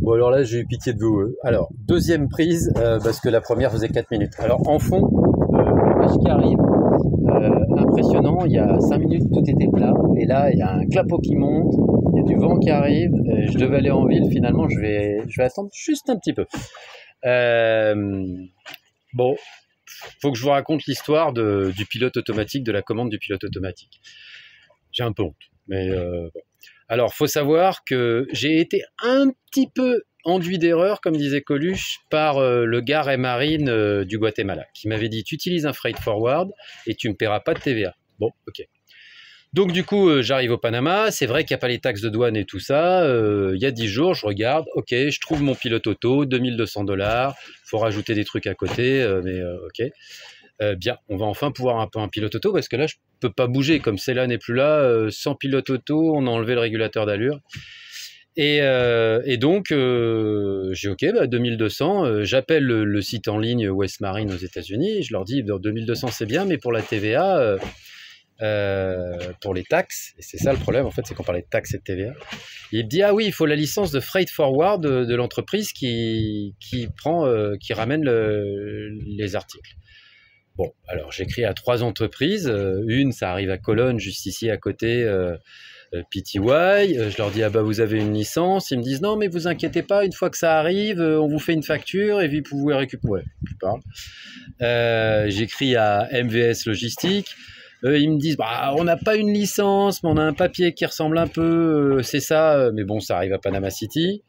Bon alors là j'ai eu pitié de vous. Alors deuxième prise parce que la première faisait 4 minutes. Alors en fond, le match qui arrive, impressionnant, il y a 5 minutes tout était plat et là il y a un clapot qui monte, il y a du vent qui arrive, je devais aller en ville finalement, je vais attendre juste un petit peu. Bon, faut que je vous raconte l'histoire du pilote automatique, de la commande du pilote automatique. J'ai un peu honte, mais bon. Alors, faut savoir que j'ai été un petit peu enduit d'erreur, comme disait Coluche, par le gars Ray Marine du Guatemala, qui m'avait dit « Tu utilises un freight forward et tu ne me paieras pas de TVA. » Bon, ok. Donc du coup, j'arrive au Panama, c'est vrai qu'il n'y a pas les taxes de douane et tout ça, il y a 10 jours, je regarde, ok, je trouve mon pilote auto, 2200$, faut rajouter des trucs à côté, mais ok. Bien, on va enfin pouvoir un pilote auto, parce que là, je peux pas bouger, comme celle-là n'est plus là, sans pilote auto, on a enlevé le régulateur d'allure. Et donc, j'ai ok, bah 2200, j'appelle le site en ligne West Marine aux États-Unis, je leur dis, 2200 c'est bien, mais pour la TVA... pour les taxes, et c'est ça le problème en fait, c'est qu'on parlait de taxes et de TVA. Il me dit ah oui, il faut la licence de freight forward de l'entreprise qui ramène les articles. Bon, alors j'écris à 3 entreprises, une ça arrive à Cologne, juste ici à côté, PTY, je leur dis ah bah vous avez une licence, ils me disent non mais vous inquiétez pas, une fois que ça arrive, on vous fait une facture et puis vous pouvez récupérer. Ouais, je parle. J'écris à MVS Logistique. Ils me disent bah, on n'a pas une licence, mais on a un papier qui ressemble un peu, c'est ça, mais bon, ça arrive à Panama City,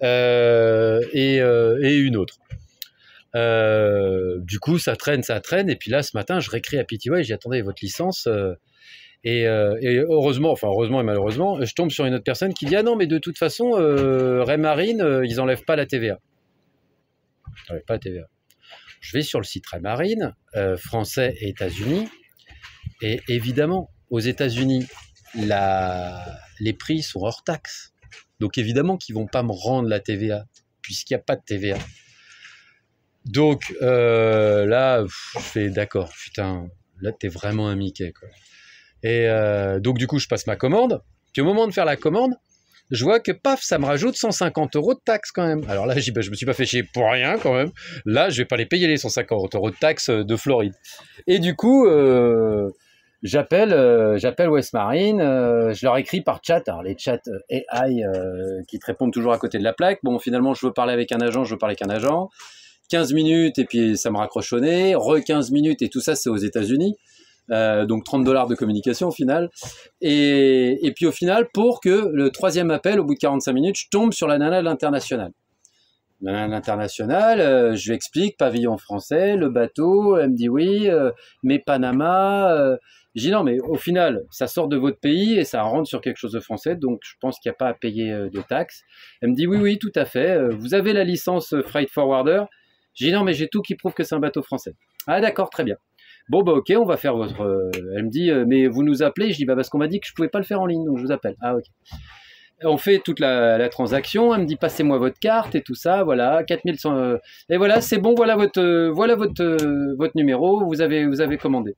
et une autre. Du coup, ça traîne, et puis là, ce matin, je réécris à PTY, j'ai attendez votre licence, et heureusement et malheureusement, je tombe sur une autre personne qui dit ah non, mais de toute façon, Ray Marine, ils n'enlèvent pas la TVA. Ils n'enlèvent pas la TVA. Je vais sur le site Ray Marine, français et États-Unis. Et évidemment, aux États-Unis, les prix sont hors taxe. Donc évidemment qu'ils ne vont pas me rendre la TVA, puisqu'il n'y a pas de TVA. Donc là, je fais d'accord, putain, là t'es vraiment un Mickey, quoi. Et donc du coup, je passe ma commande. Puis au moment de faire la commande, je vois que paf, ça me rajoute 150 € de taxes quand même. Alors là, je dis, bah, je me suis pas fait chier pour rien quand même. Là, je vais pas les payer les 150 € de taxes de Floride. Et du coup... J'appelle West Marine, je leur écris par chat, alors les chats AI qui te répondent toujours à côté de la plaque. Bon, finalement, je veux parler avec un agent, 15 minutes et puis ça me raccroche au nez, 15 minutes et tout ça, c'est aux États-Unis. Donc 30$ de communication au final. Et puis au final, pour que le troisième appel, au bout de 45 minutes, je tombe sur la nana de l'international. L'international, je lui explique, pavillon français, le bateau, elle me dit oui, mais Panama... Je dis non, mais au final, ça sort de votre pays et ça rentre sur quelque chose de français, donc je pense qu'il n'y a pas à payer de taxes. Elle me dit oui, tout à fait, vous avez la licence Freight Forwarder. Je dis non, mais j'ai tout qui prouve que c'est un bateau français. Ah d'accord, très bien. Bon, bah ok, on va faire votre... Elle me dit, mais vous nous appelez? Je dis, bah parce qu'on m'a dit que je ne pouvais pas le faire en ligne, donc je vous appelle. Ah ok. On fait toute la transaction, elle me dit passez-moi votre carte et tout ça, voilà, 4100... et voilà, c'est bon, voilà votre numéro, vous avez commandé.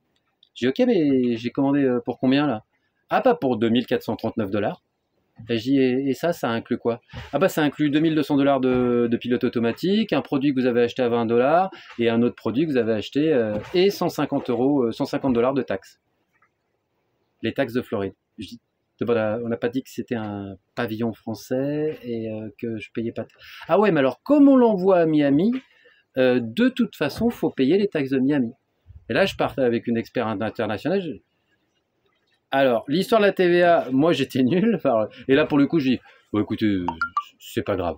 J'ai dit ok, mais j'ai commandé pour combien là? Ah pas pour 2439$. Et j'ai dit et ça inclut quoi? Ah bah ça inclut 2200$ de pilote automatique, un produit que vous avez acheté à 20$ et un autre produit que vous avez acheté et 150$ de taxes. Les taxes de Floride. Je dis, on n'a pas dit que c'était un pavillon français et que je payais pas. Ah ouais, mais alors comme on l'envoie à Miami, de toute façon, faut payer les taxes de Miami. Et là, je partais avec une expert internationale. Alors, l'histoire de la TVA, moi, j'étais nul. Et là, pour le coup, je dis, bon, écoutez, c'est pas grave.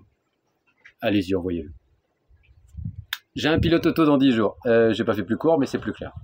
Allez-y, envoyez-le. J'ai un pilote auto dans 10 jours. J'ai pas fait plus court, mais c'est plus clair.